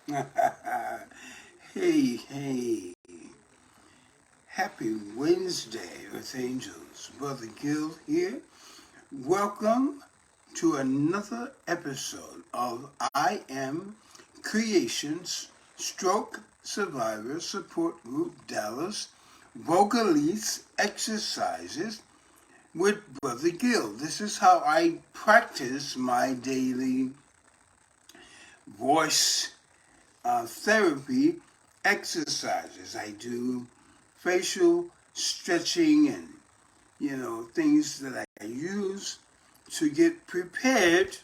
Hey, hey. Happy Wednesday, Earth Angels. Brother Gil here. Welcome to another episode of I Am Creations Stroke Survivor Support Group Dallas Vocalize Exercises with Brother Gil. This is how I practice my daily voice therapy exercises. I do facial stretching and things that I use to get prepared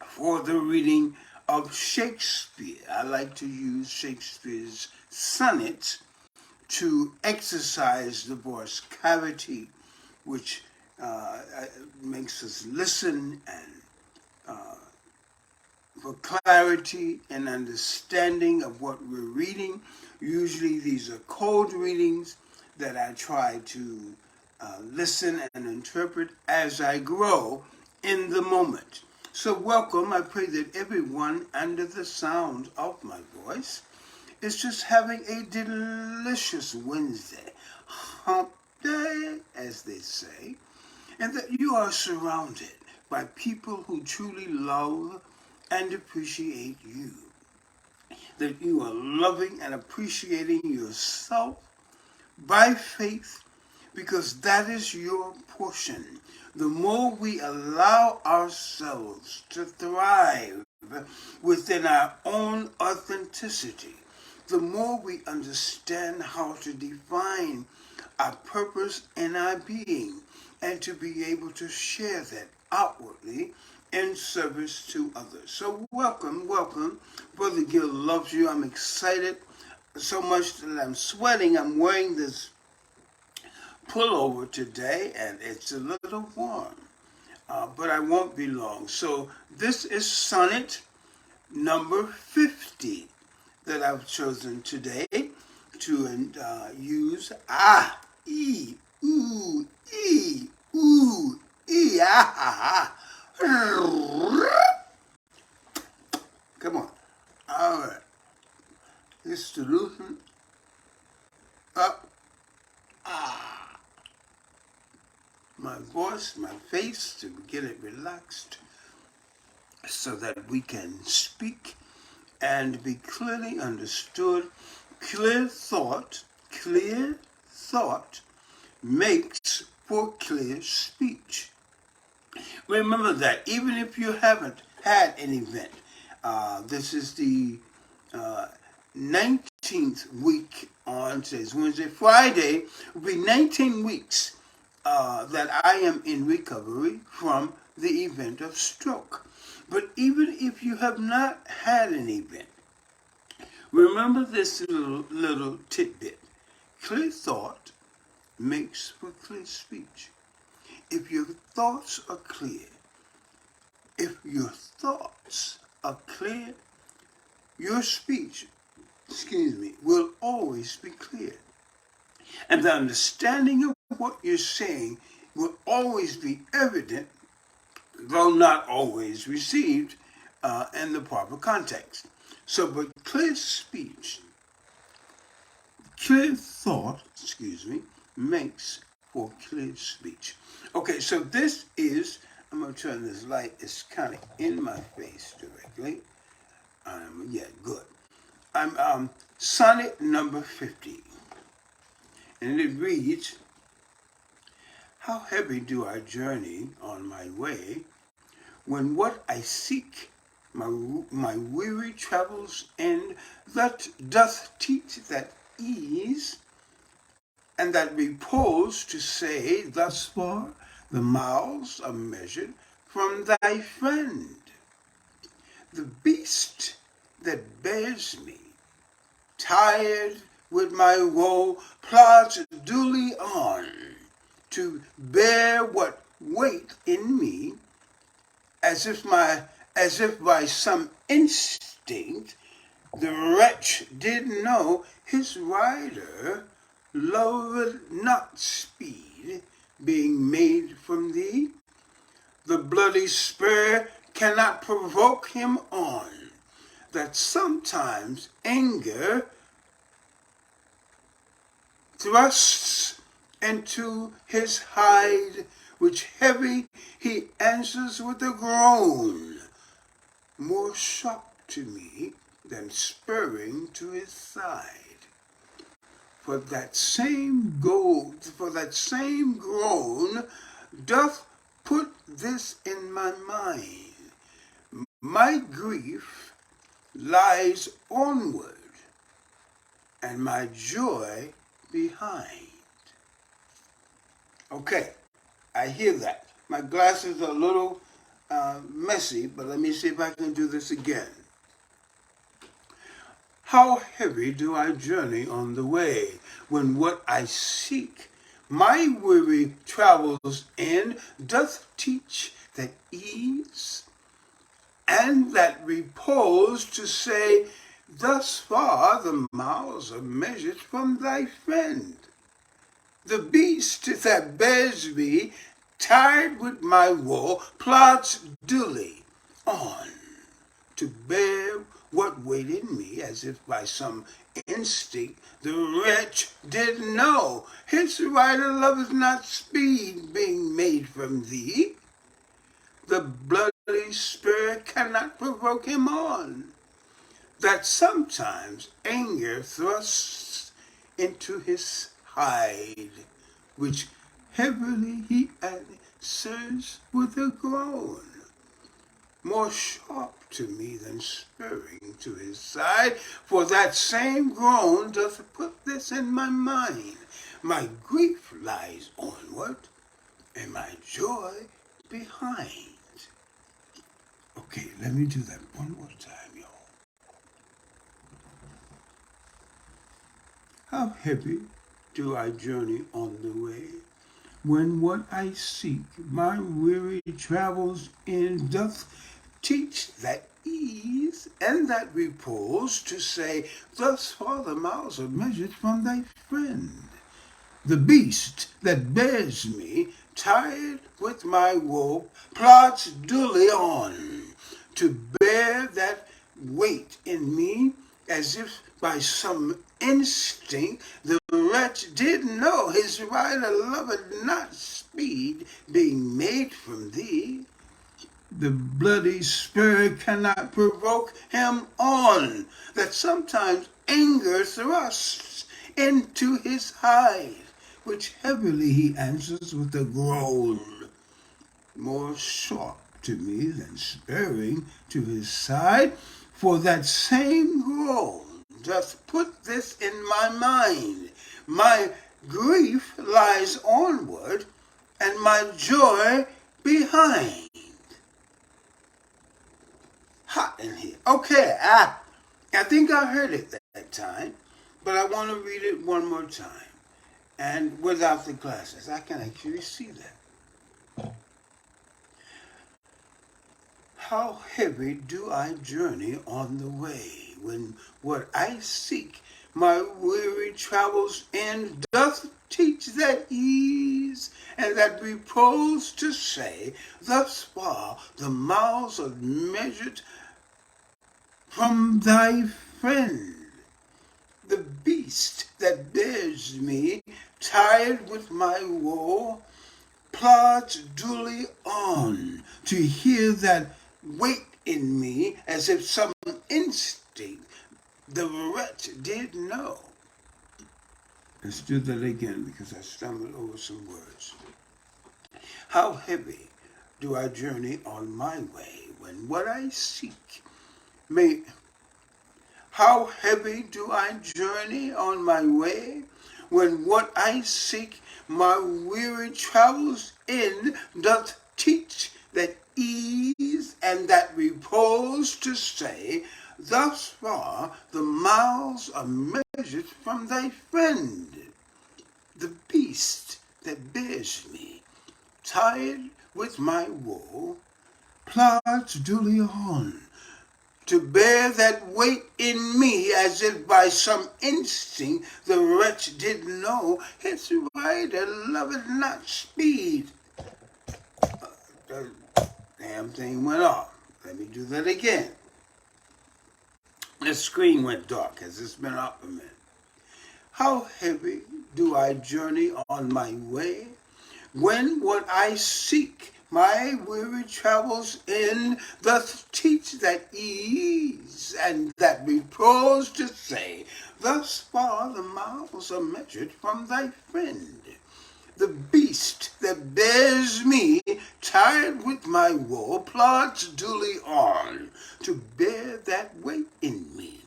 for the reading of Shakespeare. I like to use Shakespeare's SONNET to exercise the voice cavity, which makes us listen and for clarity and understanding of what we're reading. Usually these are cold readings that I try to listen and interpret as I grow in the moment. So welcome. I pray that everyone under the sound of my voice is just having a delicious Wednesday, hump day, as they say, and that you are surrounded by people who truly love and appreciate you. That you are loving and appreciating yourself by faith, because that is your portion. The more we allow ourselves to thrive within our own authenticity, the more we understand how to define our purpose and our being, and to be able to share that outwardly in service to others. So welcome. Brother Gil loves you. I'm excited so much that I'm sweating. I'm wearing this pullover today, and it's a little warm, but I won't be long. So this is sonnet number 50 that I've chosen today to use. E, ooh, e, ooh, e, Come on. All right. This to loosen up my voice, my face, to get it relaxed so that we can speak and be clearly understood. Clear thought makes for clear speech. Remember that even if you haven't had an event, this is the 19th week on today's Wednesday. Friday will be 19 weeks that I am in recovery from the event of stroke. But even if you have not had an event, remember this little tidbit. Clear thought makes for clear speech. If your thoughts are clear, your speech, will always be clear. And the understanding of what you're saying will always be evident, though not always received in the proper context. So, but clear thought, makes for clear speech. Okay, so this is, I'm going to turn this light, it's kind of in my face directly. Good. I'm sonnet number 50. And it reads, how heavy do I journey on my way, when what I seek my weary travels end, that doth teach that ease, and that repose to say, thus far the miles are measured from thy friend. The beast that bears me, tired with my woe, plods duly on to bear what weight in me, as if by some instinct the wretch did know his rider loved not speed, being made from thee. The bloody spur cannot provoke him on. that sometimes anger thrusts into his hide, which heavy he answers with a groan, more sharp to me than spurring to his side. For that same groan doth put this in my mind. My grief lies onward, and my joy behind. Okay, I hear that. My glasses are a little messy, but let me see if I can do this again. How heavy do I journey on the way, when what I seek my weary travels in doth teach that ease and that repose, to say, thus far the miles are measured from thy friend. The beast that bears me, tired with my woe, plods dully on to bear what waited me, as if by some instinct the wretch did know his rider loveth not speed, being made from thee. The bloody spirit cannot provoke him on, that sometimes anger thrusts into his hide, which heavily he answers with a groan, more sharp to me than spurring to his side. For that same groan doth put this in my mind. My grief lies onward, and my joy behind. Okay, let me do that one more time, y'all. How heavy do I journey on the way, when what I seek my weary travels in doth teach that ease and that repose, to say, thus far the miles are measured from thy friend. The beast that bears me, tired with my woe, plods dully on to bear that weight in me, as if by some instinct the wretch did know his rider loveth not speed, being made from thee. The bloody spirit cannot provoke him on, that sometimes anger thrusts into his hide, which heavily he answers with a groan, more sharp to me than spurring to his side. For that same groan doth put this in my mind. My grief lies onward, and my joy behind. Hot in here. Okay, I think I heard it that time, but I want to read it one more time. And without the glasses, I can actually see that. How heavy do I journey on the way, when what I seek my weary travels in doth teach that ease and that repose, to say, thus far the miles are measured from thy friend. The beast that bears me, tired with my woe, plods dully on to hear that weight in me, as if some instinct the wretch did know. Let's do that again, because I stumbled over some words. How heavy do I journey on my way, when what I seek may... How heavy do I journey on my way, when what I seek my weary travels in doth teach that ease and that repose, to say, thus far the miles are measured from thy friend. The beast that bears me, tired with my woe, plods dully on to bear that weight in me, as if by some instinct the wretch did know his rider loveth not speed. The damn thing went off. Let me do that again. The screen went dark as it's been up a minute. How heavy do I journey on my way, when what I seek my weary travels in doth teach that ease and that repose to say, thus far the miles are measured from thy friend. The beast that bears me, tired with my woe, plods duly on to bear that weight in me,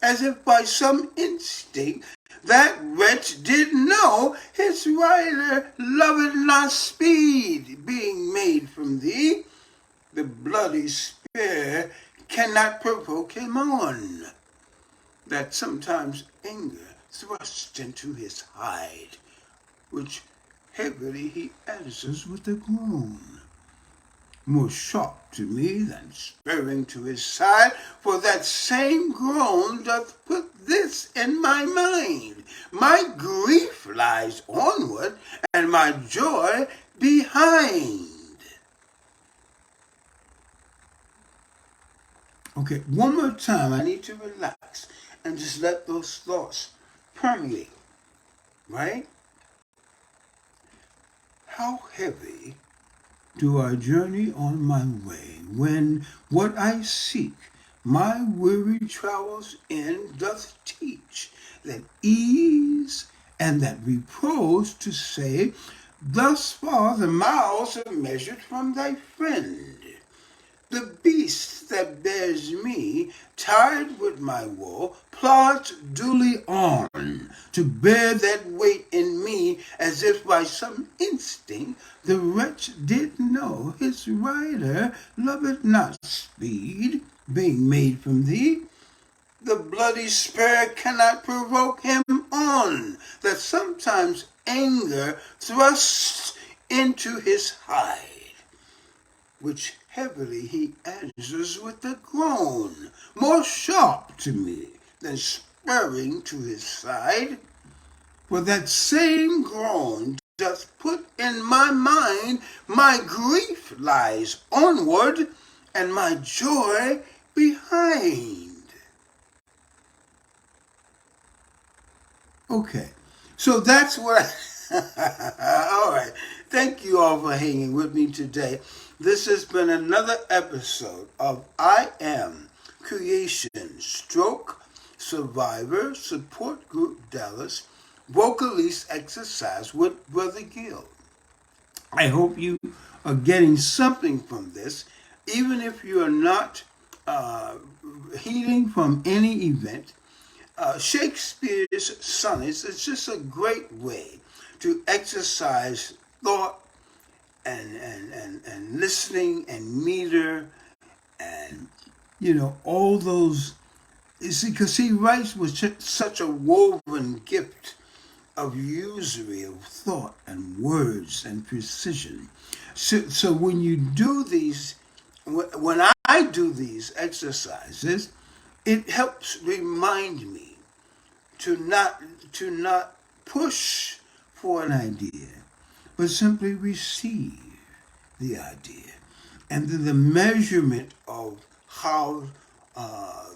as if by some instinct that wretch did know his rider loveth not speed, being made from thee. The bloody spear cannot provoke him on, that sometimes anger thrusts into his hide, which heavily he answers with a groan, more sharp to me than spurring to his side, for that same groan doth put this in my mind: my grief lies onward, and my joy behind. Okay, one more time. I need to relax and just let those thoughts permeate, right? How heavy do I journey on my way, when what I seek my weary travels in doth teach that ease and that repose to say, thus far the miles are measured from thy friend. The beast that bears me, tired with my woe, plods duly on to bear that weight in me, as if by some instinct the wretch did know his rider loveth not speed, being made from thee. The bloody spur cannot provoke him on, that sometimes anger thrusts into his hide, which heavily he answers with a groan, more sharp to me than spurring to his side. For that same groan doth put in my mind, my grief lies onward, and my joy behind. Okay, so that's what all right. Thank you all for hanging with me today. This has been another episode of I Am Creation Stroke Survivor Support Group Dallas Vocalize Exercise with Brother Gil. I hope you are getting something from this, even if you are not healing from any event. Shakespeare's sonnets is just a great way to exercise thought and listening and meter and, all those. You see, because he writes with such a woven gift of usury of thought and words and precision. So when you do these, when I do these exercises, it helps remind me to not push for an idea, but simply receive the idea. And then the measurement of how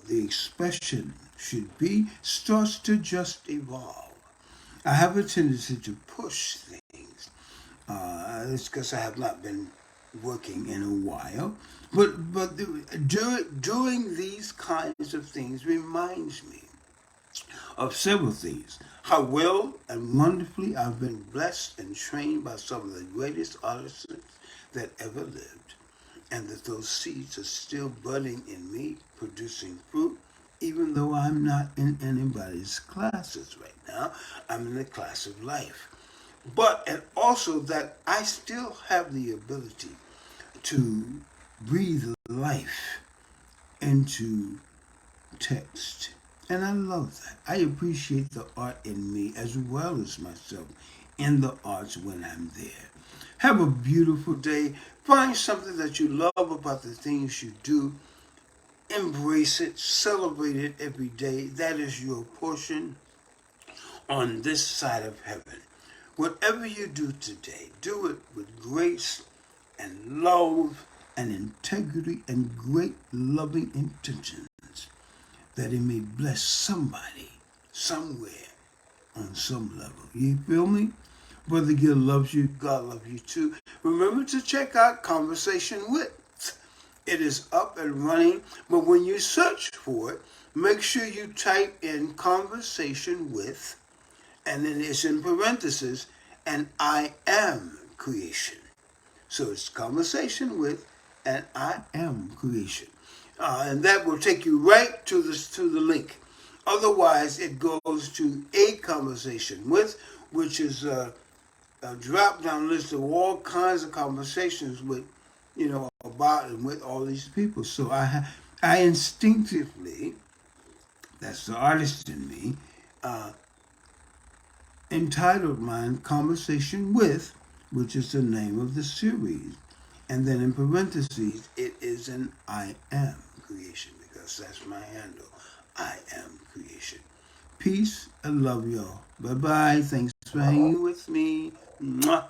the expression should be starts to just evolve. I have a tendency to push things. It's because I have not been working in a while. But doing these kinds of things reminds me of several things. How well and wonderfully I've been blessed and trained by some of the greatest artists that ever lived, and that those seeds are still budding in me, producing fruit, even though I'm not in anybody's classes right now. I'm in the class of life. And also that I still have the ability to breathe life into text. And I love that. I appreciate the art in me as well as myself in the arts when I'm there. Have a beautiful day. Find something that you love about the things you do. Embrace it. Celebrate it every day. That is your portion on this side of heaven. Whatever you do today, do it with grace and love and integrity and great loving intentions. that it may bless somebody, somewhere, on some level. You feel me? Brother Gil loves you. God loves you too. Remember to check out Conversation With. It is up and running, but when you search for it, make sure you type in Conversation With, and then it's in parentheses, and I am creation. So it's Conversation With, and I am creation. And that will take you right to the link. Otherwise, it goes to A Conversation With, which is a drop-down list of all kinds of conversations with, about and with all these people. So I instinctively, that's the artist in me, entitled mine Conversation With, which is the name of the series. And then in parentheses, it is an I am creation, because that's my handle. I am creation. Peace and love, y'all. Bye-bye. Thanks for hanging with me. Mwah.